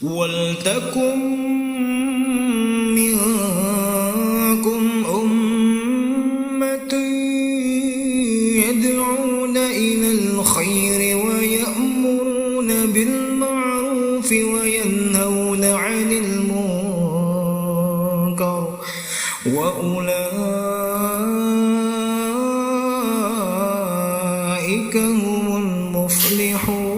ولتكن منكم أمة يدعون إلى الخير ويأمرون بالمعروف وينهون عن المنكر وأولئك هم المفلحون.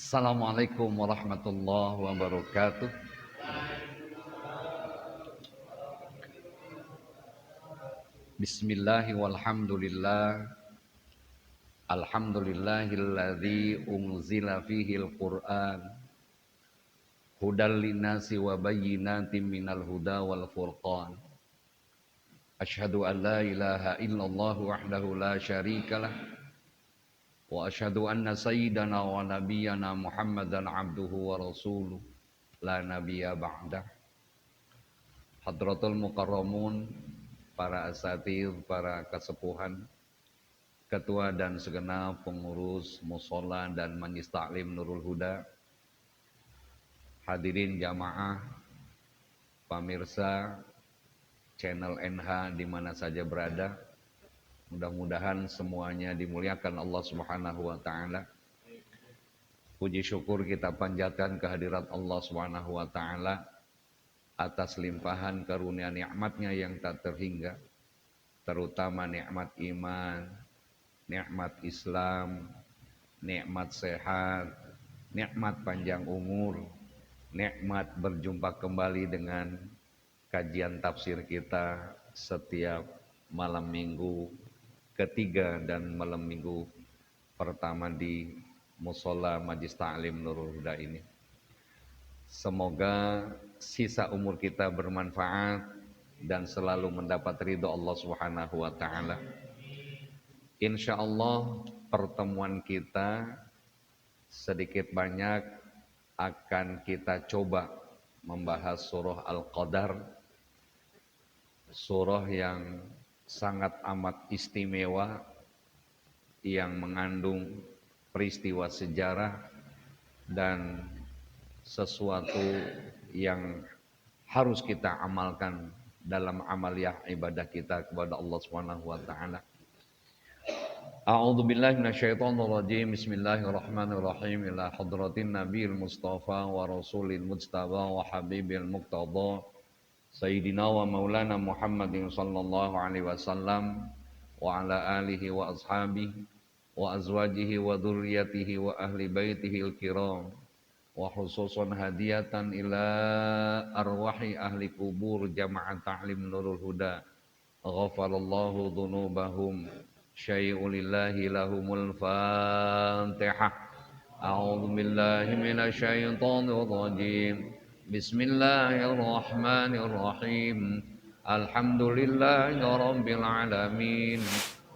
Assalamualaikum warahmatullahi wabarakatuh. Bismillahi walhamdulillah. Alhamdulillahilladzi unzila fihil Qur'an hudal linnasi wa bayyinatin minal huda wal furqan. Asyhadu an la ilaha illallah wahdahu la syarikalah wa asyhadu anna sayyidana wa nabiyyana Muhammadan abduhu wa rasuluh la nabiyya ba'dah. Hadratul mukarramun, para asatir, para kesepuhan, ketua dan segenap pengurus mushola dan majlis taklim Nurul Huda, hadirin jamaah, pemirsa channel NH di mana saja berada, mudah-mudahan semuanya dimuliakan Allah Subhanahu wa taala. Puji syukur kita panjatkan kehadirat Allah Subhanahu wa taala atas limpahan karunia nikmatnya yang tak terhingga, terutama nikmat iman, nikmat Islam, nikmat sehat, nikmat panjang umur, nikmat berjumpa kembali dengan kajian tafsir kita setiap malam minggu ketiga dan malam minggu pertama di Mushola Majlis Ta'lim Nurul Huda ini. Semoga sisa umur kita bermanfaat dan selalu mendapat ridho Allah Subhanahu wa taala. Insyaallah pertemuan kita sedikit banyak akan kita coba membahas surah Al-Qadar, surah yang sangat amat istimewa yang mengandung peristiwa sejarah dan sesuatu yang harus kita amalkan dalam amaliyah ibadah kita kepada Allah Subhanahu wa taala. A'udzu billahi minasyaitonir rajim. Bismillahirrahmanirrahim. Ila hadratin nabiyil mustafa wa rasulil mujtaba wa habibil muqtada sayyidina wa maulana Muhammadin sallallahu alaihi wasallam wa ala alihi wa ashabihi wa azwajihi wa dzurriyyatihi wa ahli baitihil kiram wa khususan hadiyatan ila arwahi ahli kubur jama'at ta'lim Nurul Huda ghafarallahu dzunubahum syai'ulillahi lahumul fatihah. A'udzu billahi minasy syaithanir rajim. Bismillahirrahmanirrahim. Alhamdulillahi rabbil alamin.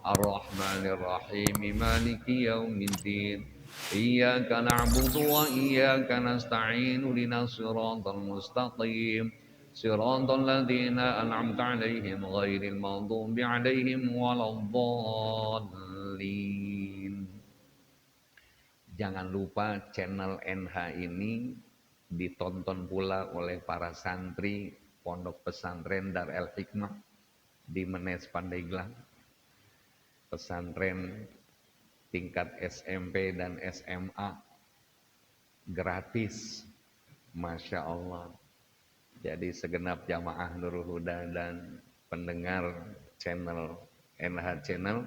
Ar-Rahmanir Rahim. Maliki yaumiddin. Iyyaka na'budu wa iyyaka nasta'in. Ihdinas siratal mustaqim. Siratal ladzina an'amta 'alaihim ghairil maghdubi 'alaihim waladdallin. Jangan lupa channel NH ini ditonton pula oleh para santri Pondok Pesantren Dar El Hikmah di Menes Pandeglang, pesantren tingkat SMP dan SMA, gratis, Masya Allah. Jadi segenap jamaah Nurul Huda dan pendengar channel NH Channel,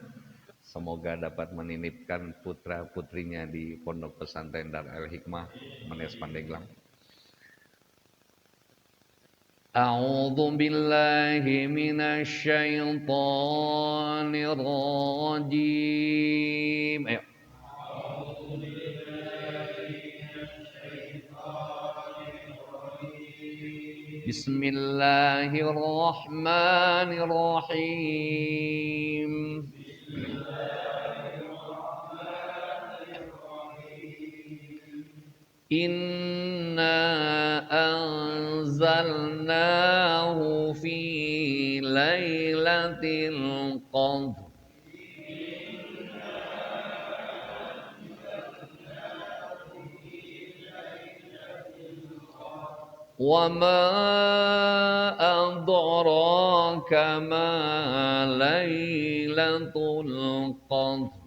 semoga dapat menitipkan putra putrinya di Pondok Pesantren Dar El Hikmah Menes Pandeglang. A'udzu billahi minasy syaithanir rajim. Ayo. Bismillahirrahmanirrahim. Inna anzalnahu fi lailatul qadr. Wa ma adraka ma lailatul qadr.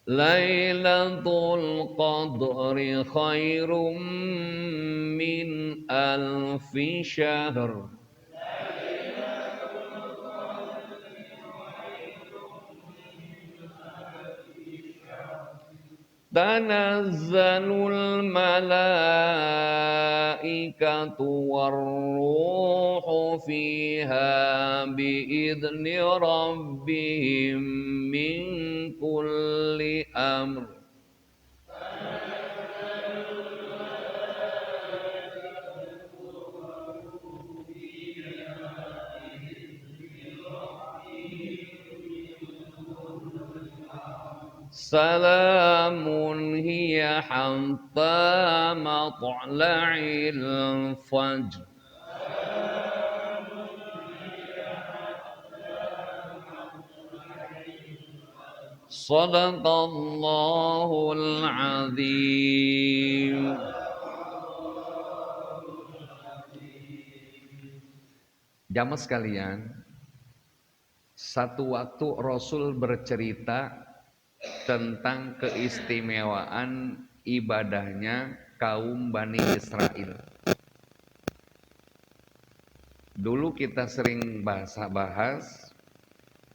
Lailatul Qadri khairum min alfi syahr. Tanazzalul malaikatu warruhu fiha biidzni rabbihim min kulli amr. Salamun hiya hatta matla'il fajr. Sadaqallahul azim. Jamaah sekalian, satu waktu Rasul bercerita tentang keistimewaan ibadahnya kaum Bani Israel. Dulu kita sering bahas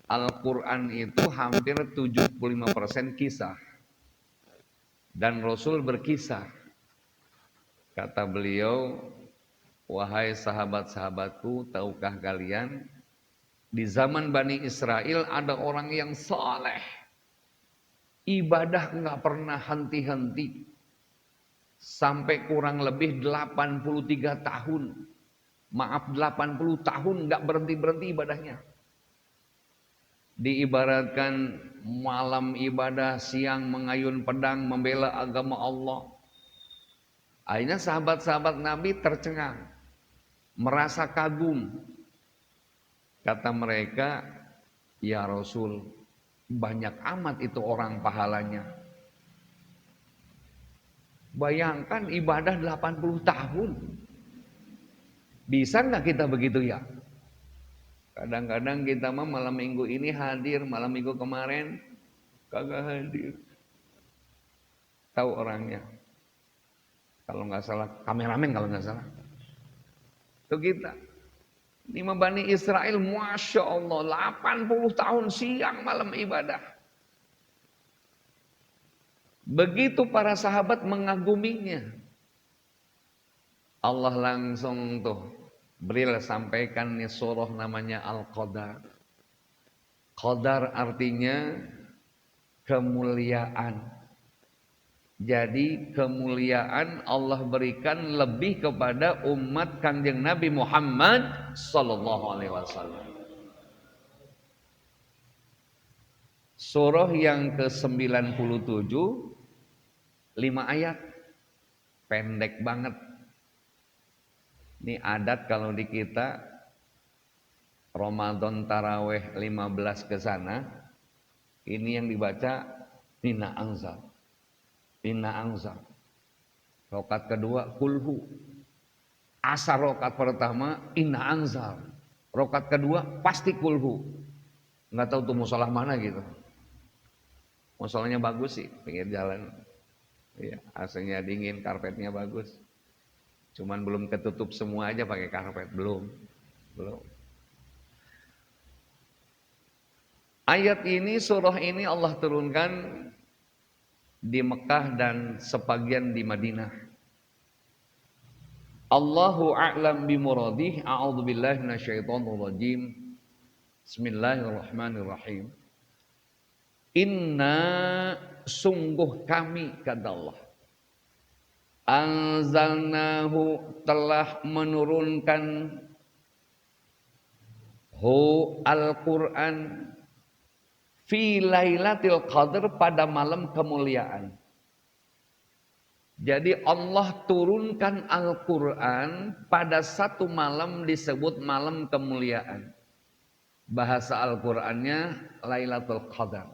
Al-Quran itu hampir 75% kisah. Dan Rasul berkisah. Kata beliau, wahai sahabat-sahabatku, tahukah kalian, di zaman Bani Israel ada orang yang saleh. Ibadah nggak pernah henti-henti. Sampai kurang lebih 83 tahun. Maaf, 80 tahun nggak berhenti-berhenti ibadahnya. Diibaratkan malam ibadah, siang mengayun pedang membela agama Allah. Akhirnya sahabat-sahabat Nabi tercengang, merasa kagum. Kata mereka, ya Rasul, banyak amat itu orang pahalanya. Bayangkan ibadah 80 tahun. Bisa nggak kita begitu ya? Kadang-kadang kita mah malam minggu ini hadir, malam minggu kemarin kagak hadir. Tahu orangnya. Kalau nggak salah, kameramen kalau nggak salah. Itu kita. Ini Bani Israel, Masya Allah, 80 tahun siang malam ibadah. Begitu para sahabat mengaguminya. Allah langsung tuh beliau sampaikan nih surah namanya Al-Qadar. Qadar artinya kemuliaan. Jadi kemuliaan Allah berikan lebih kepada umat Kanjeng Nabi Muhammad sallallahu alaihi wasallam. Surah yang ke-97 5 ayat. Pendek banget. Ini adat kalau di kita Ramadan taraweh 15 ke sana, ini yang dibaca Inna Anzal. Inna Anzal. Rakaat kedua kulhu. Asar rakaat pertama Inna Anzal. Rakaat kedua pasti kulhu. Enggak tahu tuh musolah mana gitu. Musolahnya bagus sih, pinggir jalan. Iya, AC-nya dingin, karpetnya bagus. Cuman belum ketutup semua aja pakai karpet, belum. Ayat ini, surah ini Allah turunkan di Mekah dan sebagian di Madinah. Allahu a'lam bimuradih. A'udzubillahi minasyaitonir rajim. Bismillahirrahmanirrahim. Inna sungguh kami, kata Allah, anzalnahu telah menurunkan Al-Quran fi lailatul qadr pada malam kemuliaan. Jadi Allah turunkan Al-Quran pada satu malam disebut malam kemuliaan. Bahasa Al-Qurannya Lailatul Qadar.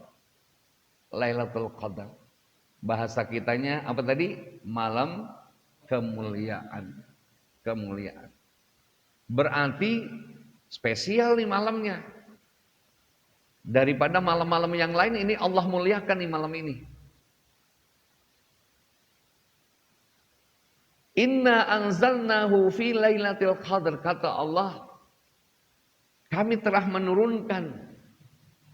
Lailatul Qadar. Bahasa kitanya apa tadi? Malam kemuliaan. Kemuliaan. Berarti spesial nih malamnya. Daripada malam-malam yang lain ini Allah muliakan nih malam ini. Inna anzalnahu fi lailatul qadar, kata Allah, kami telah menurunkan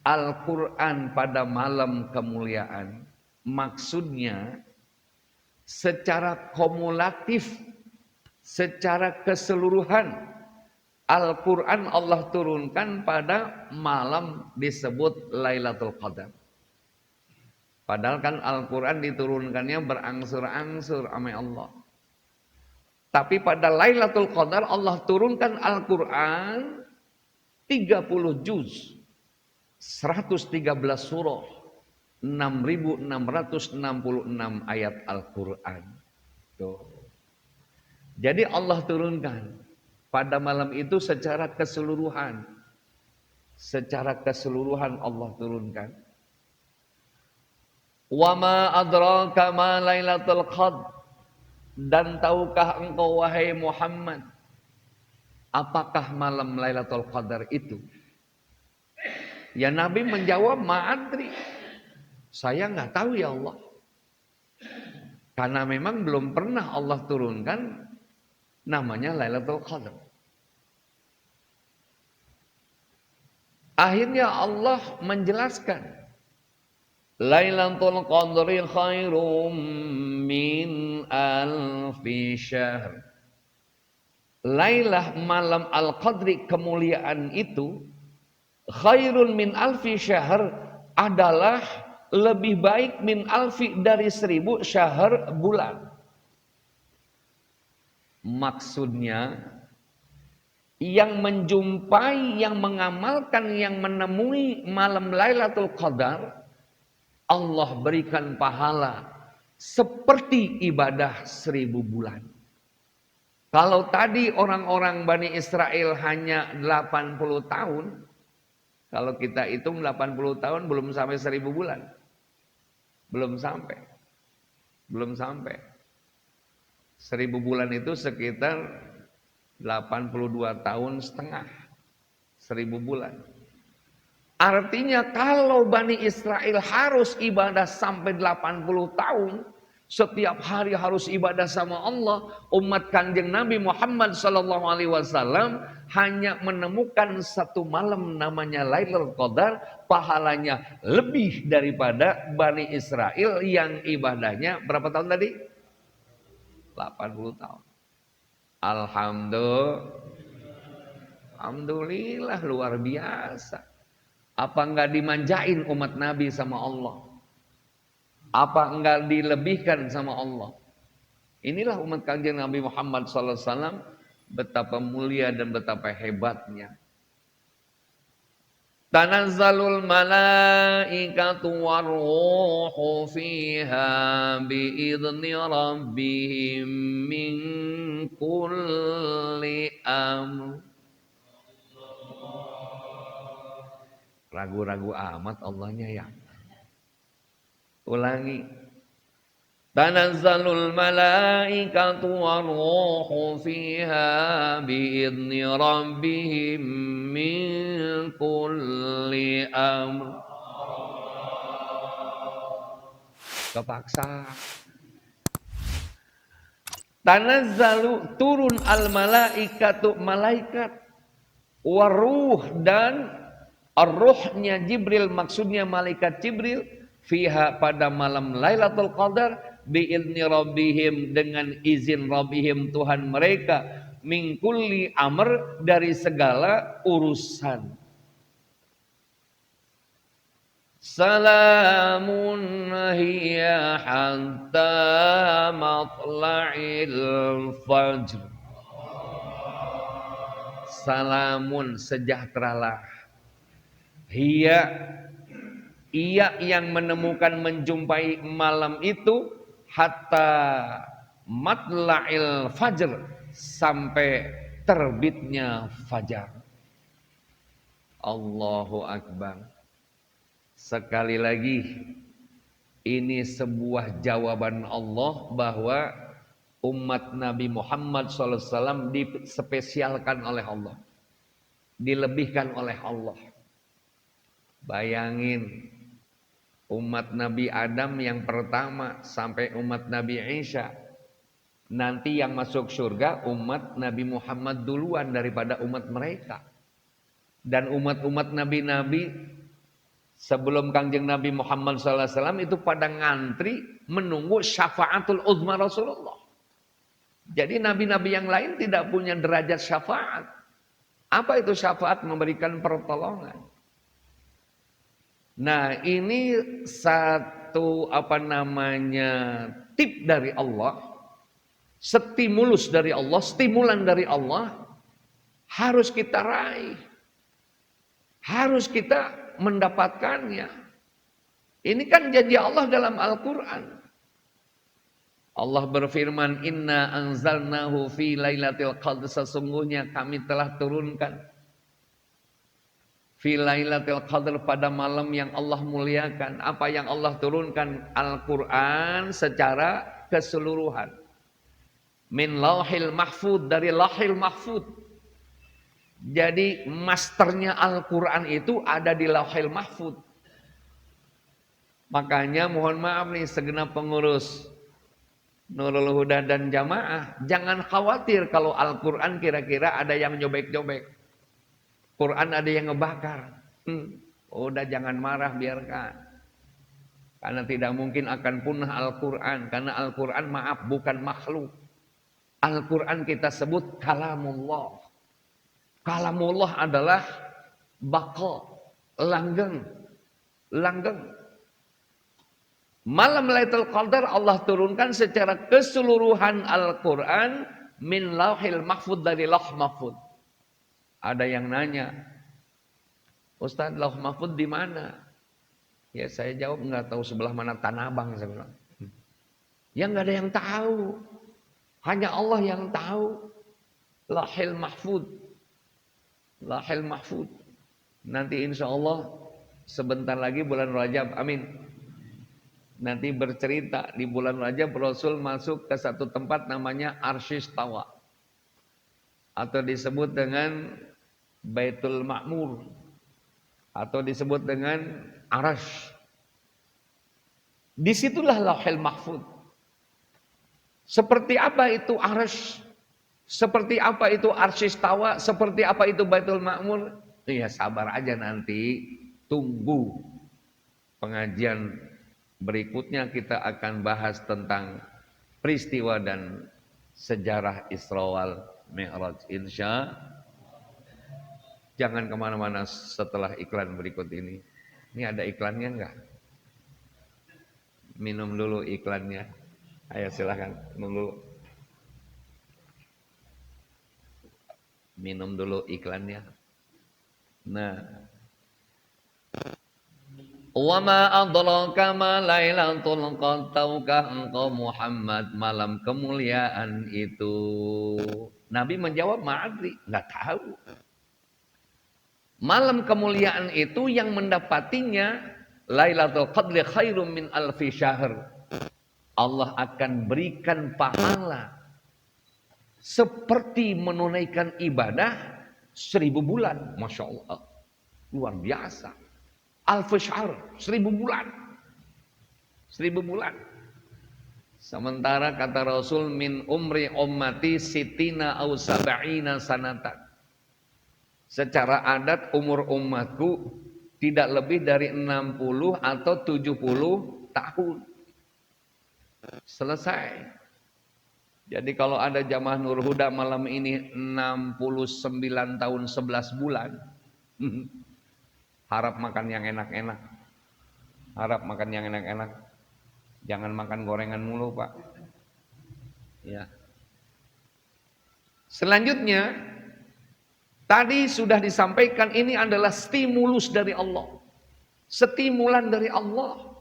Al-Quran pada malam kemuliaan. Maksudnya secara kumulatif, secara keseluruhan, Al-Quran Allah turunkan pada malam disebut Lailatul Qadar. Padahal kan Al-Quran diturunkannya berangsur-angsur sama Allah. Tapi pada Lailatul Qadar Allah turunkan Al-Quran 30 juz, 113 surah, 6.666 ayat Al-Quran. Tuh. Jadi Allah turunkan pada malam itu secara keseluruhan. Secara keseluruhan Allah turunkan. Wa ma adraka ma Lailatul Qadar. Dan tahukah engkau wahai Muhammad, apakah malam Lailatul Qadar itu? Ya Nabi menjawab, ma'adri. Saya nggak tahu ya Allah. Karena memang belum pernah Allah turunkan namanya Lailatul Qadar. Akhirnya Allah menjelaskan, Lailatul Qadri khairum min alfi syahr. Lailah malam Al-Qadri kemuliaan itu khairun min alfi syahr adalah lebih baik min alfi dari 1000 syahr bulan. Maksudnya yang menjumpai, yang mengamalkan, yang menemui malam Lailatul Qadar, Allah berikan pahala seperti ibadah 1000 bulan. Kalau tadi orang-orang Bani Israel hanya 80 tahun, kalau kita hitung 80 tahun belum sampai 1000 bulan. Belum sampai. Belum sampai. 1000 bulan itu sekitar 82 tahun setengah. 1000 bulan. Artinya kalau Bani Israel harus ibadah sampai 80 tahun, setiap hari harus ibadah sama Allah, umat Kanjeng Nabi Muhammad SAW hanya menemukan satu malam namanya Lailatul Qadar, pahalanya lebih daripada Bani Israel yang ibadahnya berapa tahun tadi? 80 tahun. Alhamdulillah luar biasa. Apa enggak dimanjain umat Nabi sama Allah? Apa enggak dilebihkan sama Allah? Inilah umat Kanjeng Nabi Muhammad SAW, betapa mulia dan betapa hebatnya. Tanazzalul malaikatu warruhu fiha biidzni rabbihim min kulli amr. Ragu-ragu amat Allahnya ya. Ulangi. Tanazzalul malaikatu warruhu fiha biidzni rabbihim min kulli amr. Kepaksa. Tanazzalu turun al malaikatu malaikat waruh dan ar-ruhnya Jibril, maksudnya malaikat Jibril, fiha pada malam Lailatul Qadar bi'idzni rabbihim dengan izin Rabbihim Tuhan mereka, min kulli amr dari segala urusan. Salamun hiya hatta matla'il fajr. Salamun sejahteralah. Ia yang menemukan menjumpai malam itu hatta matla'il fajr, sampai terbitnya fajar. Allahu Akbar. Sekali lagi, ini sebuah jawaban Allah bahwa umat Nabi Muhammad SAW dispesialkan oleh Allah, dilebihkan oleh Allah. Bayangin, umat Nabi Adam yang pertama sampai umat Nabi Isa, nanti yang masuk surga umat Nabi Muhammad duluan daripada umat mereka. Dan umat-umat Nabi-Nabi sebelum Kangjeng Nabi Muhammad SAW itu pada ngantri menunggu syafaatul uzma Rasulullah. Jadi nabi-nabi yang lain tidak punya derajat syafaat. Apa itu syafaat? Memberikan pertolongan. Nah, ini satu tip dari Allah, stimulus dari Allah, stimulan dari Allah, harus kita raih, harus kita mendapatkannya. Ini kan janji Allah dalam Al-Quran. Allah berfirman, Inna anzalnahu fi lailatul qadr, sesungguhnya kami telah turunkan fi lailatul qadr, pada malam yang Allah muliakan. Apa yang Allah turunkan? Al-Quran secara keseluruhan. Min lauhil mahfud, dari lauhil mahfud. Jadi masternya Al-Quran itu ada di lauhil mahfud. Makanya mohon maaf nih segenap pengurus Nurul Huda dan Jamaah, jangan khawatir kalau Al-Quran kira-kira ada yang nyobek-nyobek. Quran ada yang ngebakar. Udah jangan marah, biarkan. Karena tidak mungkin akan punah Al-Quran. Karena Al-Quran maaf bukan makhluk. Al-Quran kita sebut kalamullah. Kalamullah adalah baqa, langgeng. Langgeng. Malam Lailatul Qadar Allah turunkan secara keseluruhan Al-Quran min lauhil mahfud, dari lauh mahfud. Ada yang nanya, Ustaz, lauh mahfud di mana? Ya saya jawab, nggak tahu sebelah mana Tanah Abang, saya bilang. Ya nggak ada yang tahu, hanya Allah yang tahu. Lauhil mahfud, lauhil mahfud. Nanti insya Allah sebentar lagi bulan Rajab, amin. Nanti bercerita di bulan Rajab Rasul masuk ke satu tempat namanya Arsyis Tawa, atau disebut dengan Baitul Ma'mur, atau disebut dengan Arash. Disitulah lauhil mahfud. Seperti apa itu Arash? Seperti apa itu Arsyis Tawa? Seperti apa itu Baitul Ma'mur? Ya sabar aja, nanti tunggu pengajian berikutnya kita akan bahas tentang peristiwa dan sejarah Isra wal Mi'raj, insya. Jangan kemana-mana setelah iklan berikut ini. Ini ada iklannya enggak? Minum dulu iklannya. Ayo silahkan minum dulu. Minum dulu iklannya. Nah, wa ma adraka ma lailatul qadr, tahukah engkau Muhammad malam kemuliaan itu? Nabi menjawab, ma'adri, enggak tahu. Malam kemuliaan itu yang mendapatinya Lailatul Qadri khairum min alfi syahr. Allah akan berikan pahala seperti menunaikan ibadah 1000 bulan. Masya Allah, luar biasa. Alfi syahr, 1000 bulan. 1000 bulan. Sementara kata Rasul, min umri ummati sitina au sab'ina sanatan. Secara adat umur umatku tidak lebih dari 60 atau 70 tahun. Selesai. Jadi kalau ada jamaah Nur Huda malam ini 69 tahun 11 bulan. Harap makan yang enak-enak. Harap makan yang enak-enak. Jangan makan gorengan mulu, Pak. Ya. Selanjutnya, tadi sudah disampaikan ini adalah stimulus dari Allah. Stimulan dari Allah.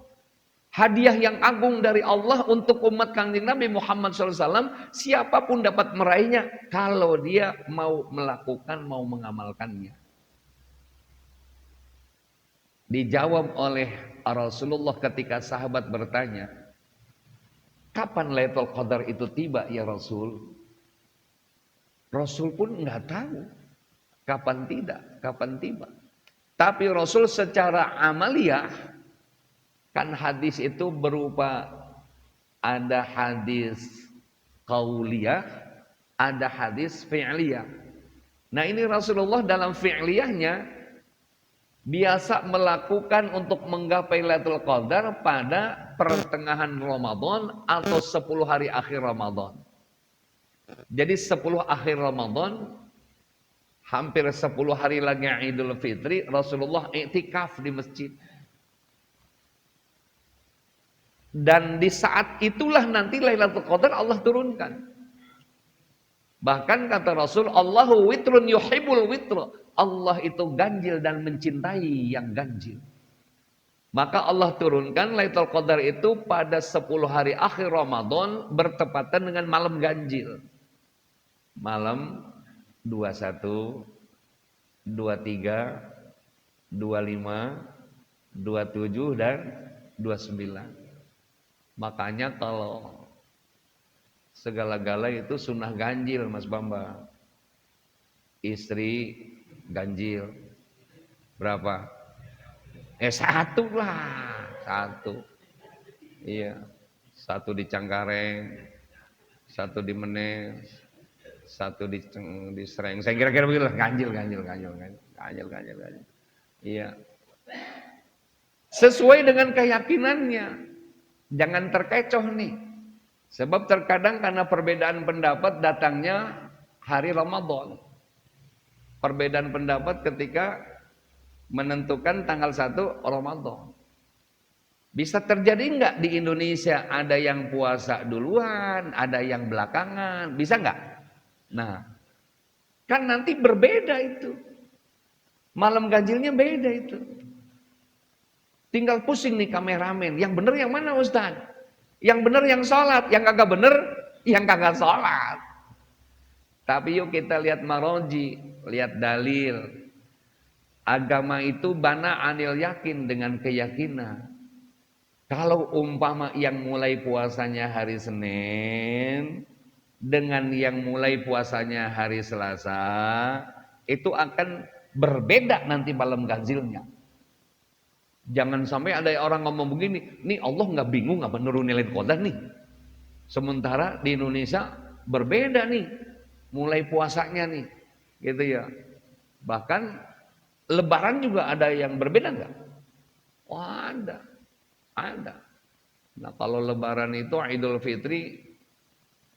Hadiah yang agung dari Allah untuk umat Kanjeng Nabi Muhammad SAW, siapapun dapat meraihnya kalau dia mau melakukan, mau mengamalkannya. Dijawab oleh Rasulullah ketika sahabat bertanya, kapan Lailatul Qadar itu tiba ya Rasul? Rasul pun nggak tahu kapan tiba. Tapi Rasul secara amaliyah, kan hadis itu berupa ada hadis qauliyah, ada hadis fi'liyah. Nah ini Rasulullah dalam fi'liyahnya biasa melakukan untuk menggapai Lailatul Qadar pada pertengahan Ramadan atau 10 hari akhir Ramadan. Jadi 10 akhir Ramadan, hampir 10 hari lagi Idul Fitri, Rasulullah i'tikaf di masjid. Dan di saat itulah nanti Lailatul Qadar Allah turunkan. Bahkan kata Rasul, Allahu witrun yuhibbul witra. Allah itu ganjil dan mencintai yang ganjil. Maka Allah turunkan Lailatul Qadar itu pada 10 hari akhir Ramadan bertepatan dengan malam ganjil. Malam 21, 23, 25, 27 dan 29. Makanya kalau segala-gala itu sunnah ganjil Mas Bamba. Istri ganjil. Berapa? Satu lah. Satu. Iya. Satu di Cangkareng. Satu di Menes. Satu di Sereng. Saya kira-kira begitu lah. Ganjil. Iya. Sesuai dengan keyakinannya. Jangan terkecoh nih. Sebab terkadang karena perbedaan pendapat datangnya hari Ramadan. Perbedaan pendapat ketika menentukan tanggal 1 Ramadan. Bisa terjadi enggak di Indonesia ada yang puasa duluan, ada yang belakangan, bisa enggak? Nah, kan nanti berbeda itu. Malam ganjilnya beda itu. Tinggal pusing nih kameramen, yang benar yang mana Ustaz? Yang benar yang sholat, yang kagak benar yang kagak sholat. Tapi yuk kita lihat maroji, lihat dalil. Agama itu bana anil yakin, dengan keyakinan. Kalau umpama yang mulai puasanya hari Senin dengan yang mulai puasanya hari Selasa, itu akan berbeda nanti malam ganjilnya. Jangan sampai ada orang ngomong begini, nih Allah nggak bingung apa nurunin Lailatul Qadar nih. Sementara di Indonesia berbeda nih, mulai puasanya nih, gitu ya. Bahkan Lebaran juga ada yang berbeda nggak? Oh ada. Nah kalau Lebaran itu Idul Fitri,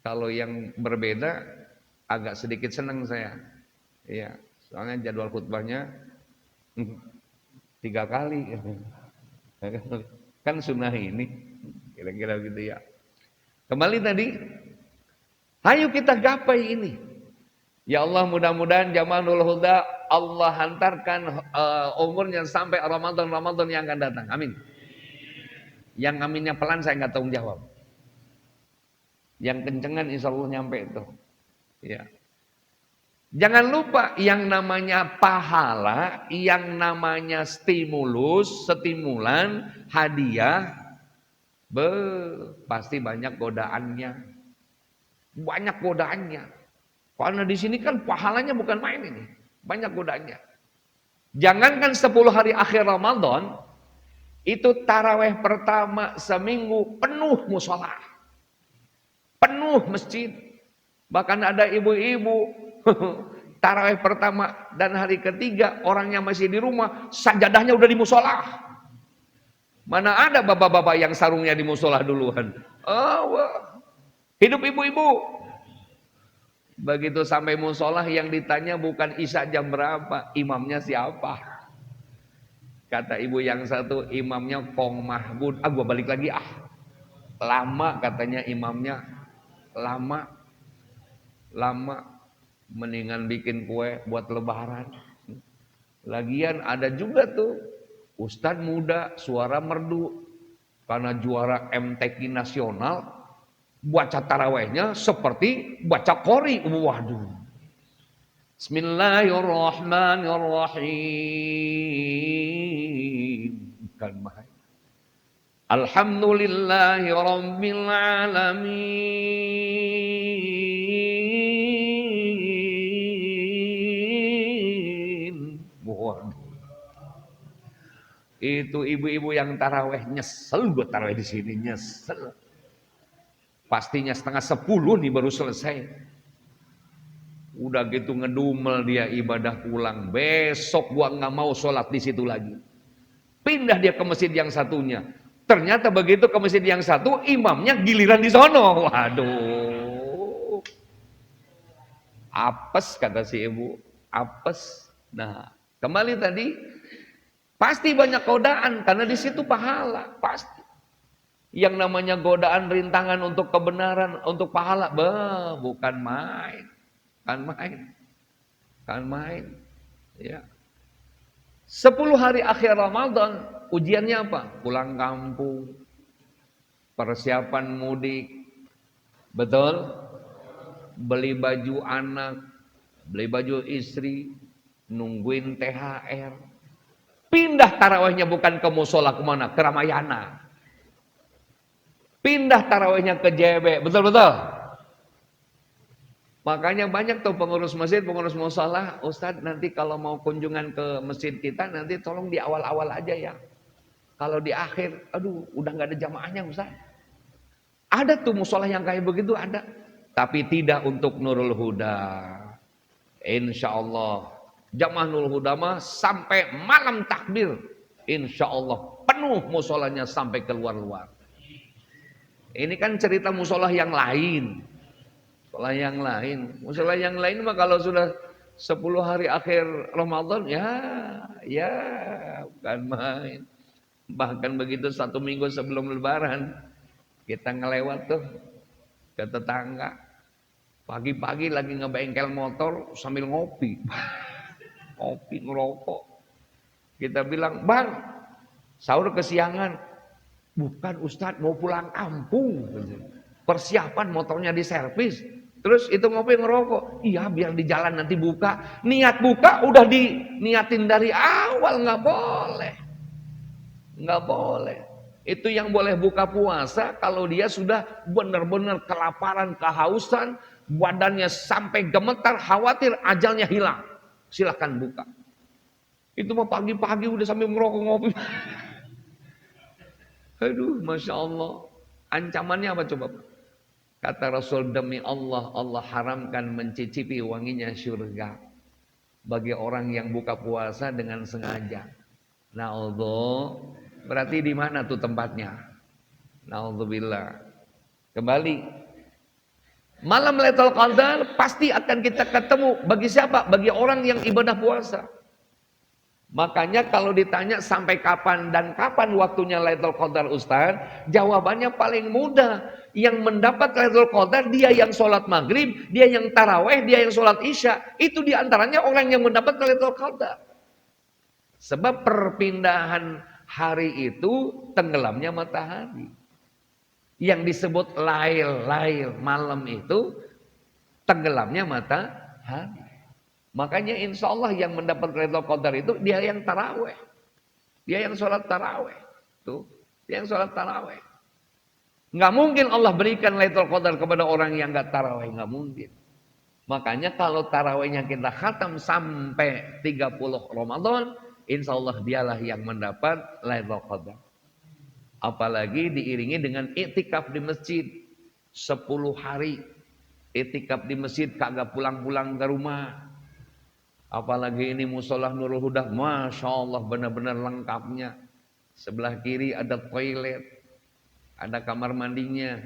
kalau yang berbeda agak sedikit senang saya. Iya, soalnya jadwal khutbahnya 3 kali. Kan sunnah ini. Kira-kira gitu ya. Kembali tadi. Ayo kita gapai ini. Ya Allah, mudah-mudahan Jamanul Huda Allah hantarkan umurnya sampai Ramadan yang akan datang. Amin. Yang aminnya pelan saya nggak tanggung jawab. Yang kencengan insya Allah nyampe itu. Ya. Jangan lupa yang namanya pahala, yang namanya stimulus, stimulan, hadiah, pasti banyak godaannya. Banyak godaannya. Karena di sini kan pahalanya bukan main ini. Banyak godaannya. Jangankan 10 hari akhir Ramadan, itu taraweh pertama seminggu penuh musola. Penuh masjid. Bahkan ada ibu-ibu tarawih pertama dan hari ketiga orangnya masih di rumah, sajadahnya udah di musola. Mana ada bapak-bapak yang sarungnya di musola duluan. Hidup ibu-ibu. Begitu sampai musola yang ditanya bukan isya jam berapa, imamnya siapa. Kata ibu yang satu, imamnya Kong Mahbud. Gua balik lagi lama katanya imamnya, lama. Mendingan bikin kue buat lebaran. Lagian ada juga tuh ustadz muda, suara merdu, Karena juara MTQ nasional, baca tarawehnya seperti baca qori. Waduh. Bismillahirrahmanirrahim. Bukan main. Alhamdulillahi rabbil alamin. Waduh. Itu ibu-ibu yang taraweh nyesel, buat taraweh di sini nyesel. Pastinya 9:30 nih baru selesai. Udah gitu ngedumel dia ibadah pulang. Besok gua nggak mau sholat di situ lagi. Pindah dia ke masjid yang satunya. Ternyata begitu ke masjid yang satu, imamnya giliran di sono. Waduh. Apes kata si ibu. Apes. Nah, kembali tadi. Pasti banyak godaan karena di situ pahala, pasti. Yang namanya godaan rintangan untuk kebenaran, untuk pahala, bukan main. Kan main. Ya. 10 hari akhir Ramadan, ujiannya apa? Pulang kampung. Persiapan mudik. Betul? Beli baju anak, beli baju istri, nungguin THR. Pindah tarawihnya bukan ke musola kemana? Ke Ramayana. Pindah tarawihnya ke JB. Betul-betul. Makanya banyak tuh pengurus masjid, pengurus musola. Ustadz nanti kalau mau kunjungan ke masjid kita, nanti tolong di awal-awal aja ya. Kalau di akhir, aduh udah gak ada jamaahnya Ustadz. Ada tuh musola yang kayak begitu, ada. Tapi tidak untuk Nurul Huda. Insya Allah. Jamaah Nurul Huda mah sampai malam takbir. Insya Allah penuh musolanya sampai keluar-luar. Ini kan cerita musola yang lain. Musola yang lain. Musola yang lain mah kalau sudah 10 hari akhir Ramadan, ya bukan main. Bahkan begitu 1 minggu sebelum Lebaran, kita ngelewat tuh ke tetangga. Pagi-pagi lagi ngebengkel motor sambil ngopi. Ngopi, ngerokok. Kita bilang, Bang, sahur kesiangan. Bukan Ustadz, mau pulang kampung. Persiapan motornya diservis. Terus itu ngopi ngerokok. Iya, biar di jalan nanti buka. Niat buka udah diniatin dari awal, nggak boleh. Nggak boleh. Itu yang boleh buka puasa kalau dia sudah benar-benar kelaparan, kehausan, badannya sampai gemetar, khawatir ajalnya hilang. Silahkan buka. Itu mah pagi-pagi udah sambil merokok ngopi. Aduh, Masya Allah. Ancamannya apa coba? Kata Rasul, demi Allah, Allah haramkan mencicipi wanginya surga. Bagi orang yang buka puasa dengan sengaja. Na'udhu. Berarti di mana tuh tempatnya? Na'udzubillah. Kembali. Malam Lailatul Qadar pasti akan kita ketemu. Bagi siapa? Bagi orang yang ibadah puasa. Makanya kalau ditanya sampai kapan dan kapan waktunya Lailatul Qadar Ustaz, jawabannya paling mudah. Yang mendapat Lailatul Qadar dia yang sholat maghrib, dia yang taraweh, dia yang sholat isya. Itu diantaranya orang yang mendapat Lailatul Qadar. Sebab perpindahan hari itu tenggelamnya matahari. Yang disebut lail malam itu tenggelamnya matahari. Makanya insya Allah yang mendapat Lailatul Qadar itu dia yang taraweh. Dia yang sholat taraweh. Tuh, dia yang sholat taraweh. Nggak mungkin Allah berikan Lailatul Qadar kepada orang yang nggak taraweh, nggak mungkin. Makanya kalau tarawehnya kita khatam sampai 30 Ramadan, insya Allah dialah yang mendapat Lailatul Qadar. Apalagi diiringi dengan iktikaf di masjid 10 hari. Iktikaf di masjid kagak pulang-pulang ke rumah. Apalagi ini musola Nurul Huda, Masya Allah benar-benar lengkapnya. Sebelah kiri ada toilet, ada kamar mandinya,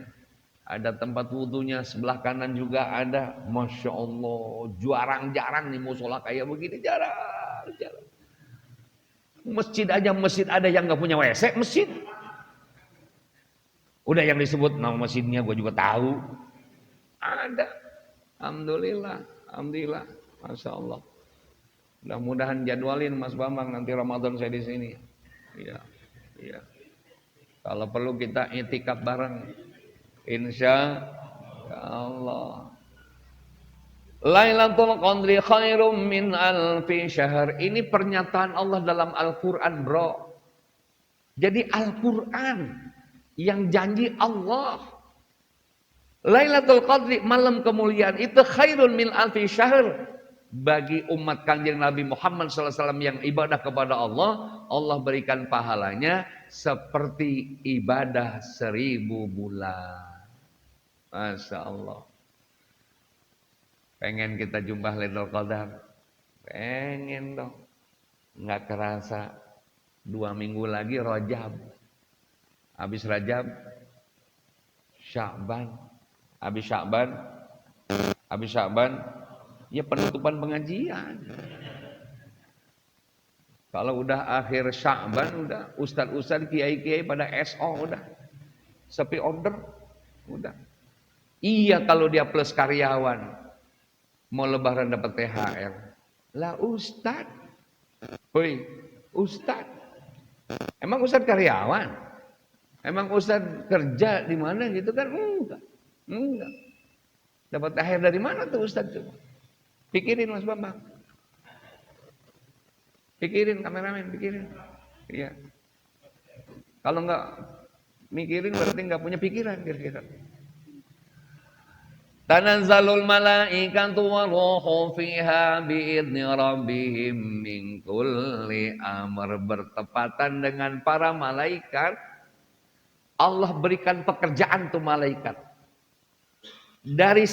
ada tempat wudhunya, sebelah kanan juga ada. Masya Allah, jarang-jarang nih musola kayak begini, jarang. Masjid ada yang gak punya WC, masjid. Udah yang disebut nama masjidnya gue juga tahu. Ada. Alhamdulillah. Masya Allah. Mudah-mudahan jadwalin Mas Bambang nanti Ramadan saya di sini. Iya. Kalau perlu kita i'tikaf bareng. Insya Allah. Lailatul Qadri khairum min alfi syahr. Ini pernyataan Allah dalam Al-Quran, bro. Jadi Al-Quran yang janji Allah. Lailatul Qadri, malam kemuliaan itu khairun min alfi syahr. Bagi umat Kanjeng Nabi Muhammad SAW yang ibadah kepada Allah, Allah berikan pahalanya seperti ibadah 1000 bulan. Masya Allah. Pengen kita jumpa Lailatul Qadar? Pengen dong. Nggak kerasa 2 minggu lagi Rajab. Habis Rajab, Sya'ban. Habis Sya'ban, ya penutupan pengajian. Kalau udah akhir Sya'ban, udah ustadz-ustadz, kiai-kiai pada SO, udah sepi order, udah. Iya kalau dia plus karyawan, mau lebaran dapat THR. Lah ustadz, woi ustadz, emang ustadz karyawan? Emang ustadz kerja di mana gitu kan? Enggak. Dapat THR dari mana tuh ustadz coba? Pikirin Mas Bambang. Pikirin kameramen, pikirin. Iya. Kalau enggak mikirin berarti enggak punya pikiran kira-kira. Tanazzalul malaikatu waruhu fiha biidzni rabbihim min kulli amr. Bertepatan dengan para malaikat, Allah berikan pekerjaan tuh malaikat. Dari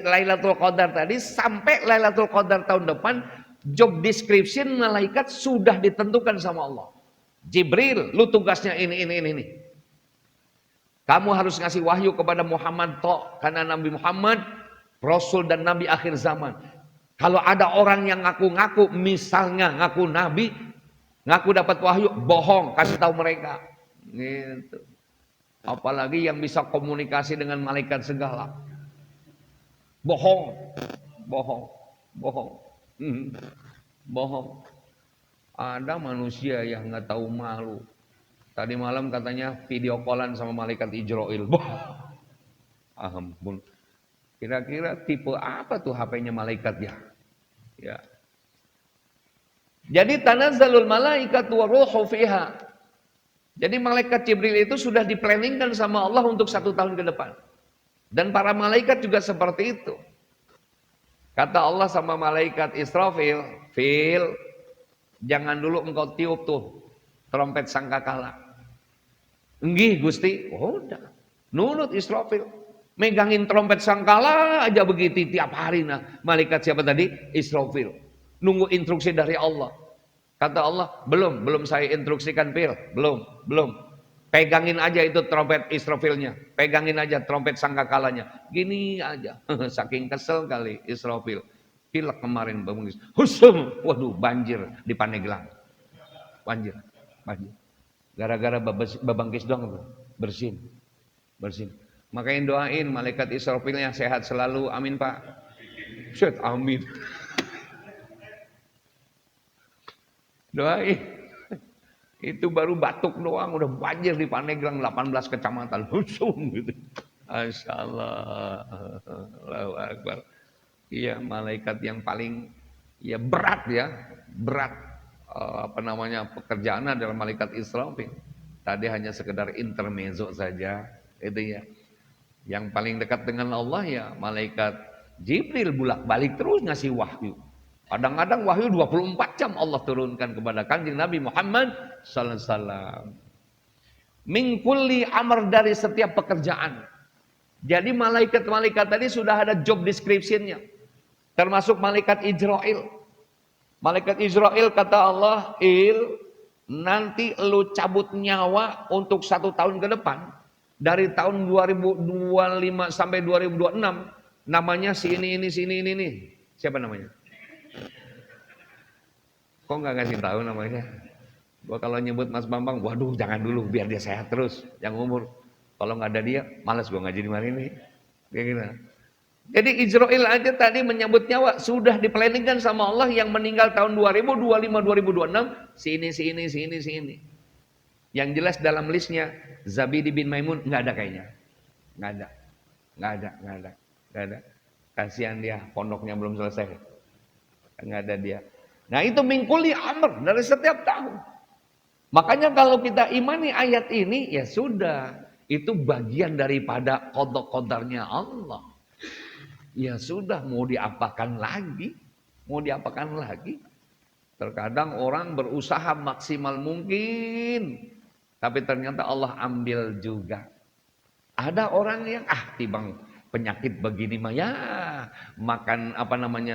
Lailatul Qadar tadi sampai Lailatul Qadar tahun depan, job description malaikat sudah ditentukan sama Allah. Jibril, lu tugasnya ini. Kamu harus ngasih wahyu kepada Muhammad toh, karena Nabi Muhammad Rasul dan Nabi akhir zaman. Kalau ada orang yang ngaku-ngaku, misalnya ngaku Nabi, ngaku dapat wahyu, bohong, kasih tahu mereka. Gitu. Apalagi yang bisa komunikasi dengan malaikat segala. Bohong. Ada manusia yang nggak tahu malu. Tadi malam katanya video callan sama malaikat Ijrail. Ampun. Kira-kira tipe apa tuh HP-nya malaikat ya? Ya. Jadi tanazzalul malaikatu waruhu fiha. Jadi malaikat Jibril itu sudah diplanningkan sama Allah untuk 1 tahun ke depan. Dan para malaikat juga seperti itu. Kata Allah sama malaikat Israfil, Fil, jangan dulu engkau tiup tuh trompet sangkakala. Enggih Gusti, udah. Nurut Israfil. Megangin trompet sangkala aja begitu tiap hari. Nah, malaikat siapa tadi? Israfil. Nunggu instruksi dari Allah. Kata Allah, belum saya instruksikan Fil, belum. Pegangin aja itu trompet Israfilnya, pegangin aja trompet sangkakalanya. Gini aja, saking kesel kali Israfil. Pilek kemarin bangkis, husum, waduh banjir di Pandeglang, banjir. Gara-gara babangkis doang bersin. Makanya doain malaikat Israfilnya sehat selalu, amin Pak. Syed, amin. Doain. Itu baru batuk doang udah banjir di Pandeglang 18 kecamatan. Husum gitu. Masyaallah. Allahu Akbar. Iya, malaikat yang paling berat ya. Berat pekerjaan adalah malaikat Israfil. Tadi hanya sekedar intermezzo saja itu ya. Yang paling dekat dengan Allah ya malaikat Jibril, bolak-balik terus ngasih wahyu. Kadang-kadang wahyu 24 jam Allah turunkan kepada Kanjeng Nabi Muhammad sallallahu alaihi wasallam. Min kulli amr, dari setiap pekerjaan. Jadi malaikat-malaikat tadi sudah ada job description-nya. Termasuk malaikat Ijrail. Malaikat Ijrail kata Allah, nanti lu cabut nyawa untuk 1 tahun ke depan. Dari tahun 2025 sampai 2026. Namanya si ini. Siapa namanya? Kok nggak ngasih tahu namanya? Gua kalau nyebut Mas Bambang, waduh jangan dulu biar dia sehat terus, yang umur. Kalau nggak ada dia, malas gua ngaji di mana ini. Kayak gitu. Jadi Ijrail aja tadi menyambut nyawa sudah diplanningkan sama Allah yang meninggal tahun 2025, 2026, si ini. Yang jelas dalam listnya Zabidi bin Maimun nggak ada kayaknya. Nggak ada. Kasihan dia, pondoknya belum selesai. Nggak ada dia. Nah itu mingkuli amr dari setiap tahun. Makanya kalau kita imani ayat ini, ya sudah. Itu bagian daripada qada qadarnya Allah. Ya sudah, mau diapakan lagi? Terkadang orang berusaha maksimal mungkin. Tapi ternyata Allah ambil juga. Ada orang yang tibang penyakit begini mah ya makan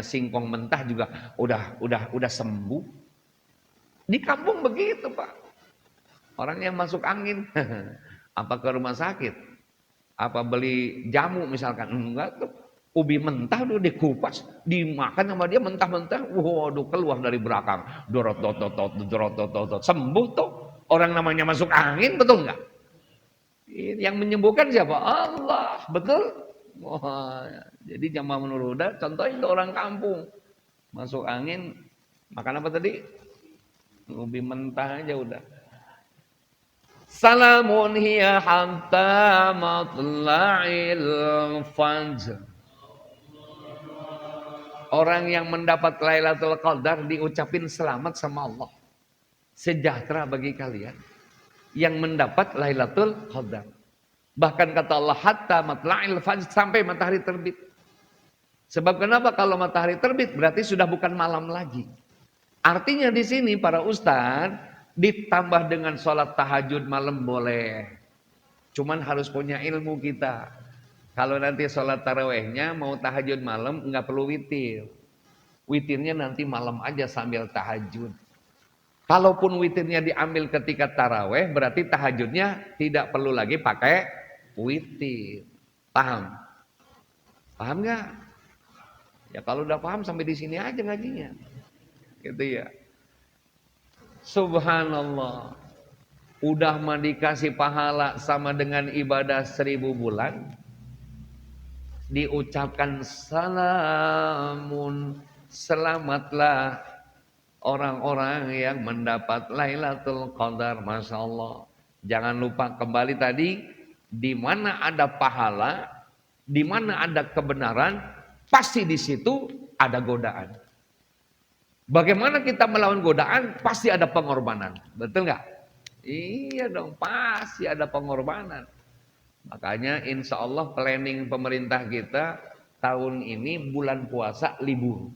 singkong mentah juga udah sembuh. Di kampung begitu, Pak. Orang yang masuk angin apa ke rumah sakit? Apa beli jamu misalkan? Enggak tuh. Ubi mentah udah dikupas, dimakan sama dia mentah-mentah. Waduh, keluar dari belakang. Dorot sembuh tuh. Orang namanya masuk angin, betul enggak? Yang menyembuhkan siapa? Allah, betul? Wah, jadi jamaah menuruda, contohnya itu orang kampung. Masuk angin, makan apa tadi? Ubi mentah aja udah. Salamun hiya hatta matla'il fajr. Orang yang mendapat Lailatul Qadar diucapin selamat sama Allah. Sejahtera bagi kalian yang mendapat Lailatul Qadar. Bahkan kata Allah hatta matla'il fajr, sampai matahari terbit. Sebab kenapa? Kalau matahari terbit berarti sudah bukan malam lagi. Artinya di sini para ustadz ditambah dengan sholat tahajud malam boleh. Cuman harus punya ilmu kita. Kalau nanti sholat tarawehnya mau tahajud malam nggak perlu witir. Witirnya nanti malam aja sambil tahajud. Kalaupun witirnya diambil ketika taraweh, berarti tahajudnya tidak perlu lagi pakai witir. Paham? Paham nggak? Ya kalau udah paham sampai di sini aja ngajinya. Gitu ya. Subhanallah. Udah mah dikasih pahala sama dengan ibadah 1000 bulan. Diucapkan salamun, selamatlah orang-orang yang mendapat Lailatul Qadar. Masya Allah. Jangan lupa kembali tadi, di mana ada pahala, di mana ada kebenaran, pasti di situ ada godaan. Bagaimana kita melawan godaan? Pasti ada pengorbanan. Betul nggak? Iya dong, pasti ada pengorbanan. Makanya insya Allah planning pemerintah kita tahun ini bulan puasa libur.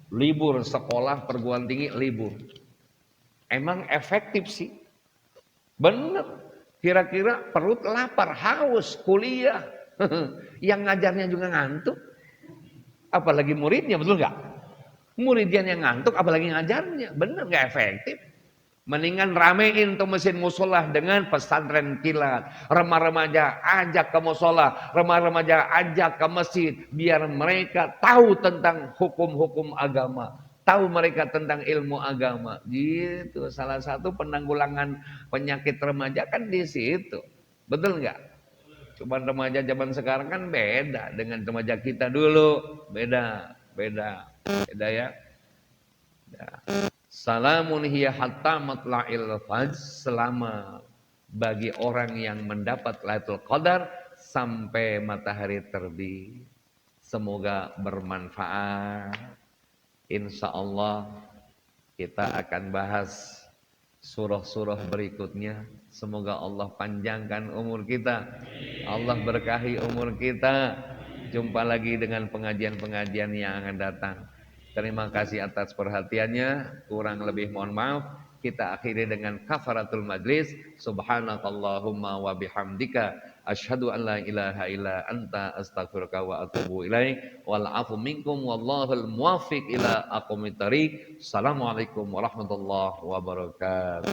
Libur sekolah perguruan tinggi libur. Emang efektif sih. Bener. Kira-kira perut lapar, haus, kuliah. Yang ngajarnya juga ngantuk. Apalagi muridnya, betul nggak? Muridnya yang ngantuk, apalagi ngajarnya. Bener nggak efektif. Mendingan ramein tuh mesin musola dengan pesantren kilat. Remaja ajak ke musola, remaja ajak ke masjid. Biar mereka tahu tentang hukum-hukum agama. Tahu mereka tentang ilmu agama. Gitu. Salah satu penanggulangan penyakit remaja kan di situ. Betul nggak? Cuman remaja zaman sekarang kan beda dengan remaja kita dulu. Beda ya. Salamun hiya hatta matla'il fajr, selama bagi orang yang mendapat Lailatul Qadar sampai matahari terbit. Semoga bermanfaat. Insya Allah kita akan bahas surah-surah berikutnya. Semoga Allah panjangkan umur kita. Allah berkahi umur kita. Jumpa lagi dengan pengajian-pengajian yang akan datang. Terima kasih atas perhatiannya. Kurang lebih mohon maaf. Kita akhiri dengan kafaratul majlis. Subhanakallahumma wa bihamdika. Asyhadu an la ilaha illa anta astaghfiruka wa atubu ilaik. Wal afu minkum wallahul muwaffiq ila aqwamit thariq. Assalamualaikum warahmatullahi wabarakatuh.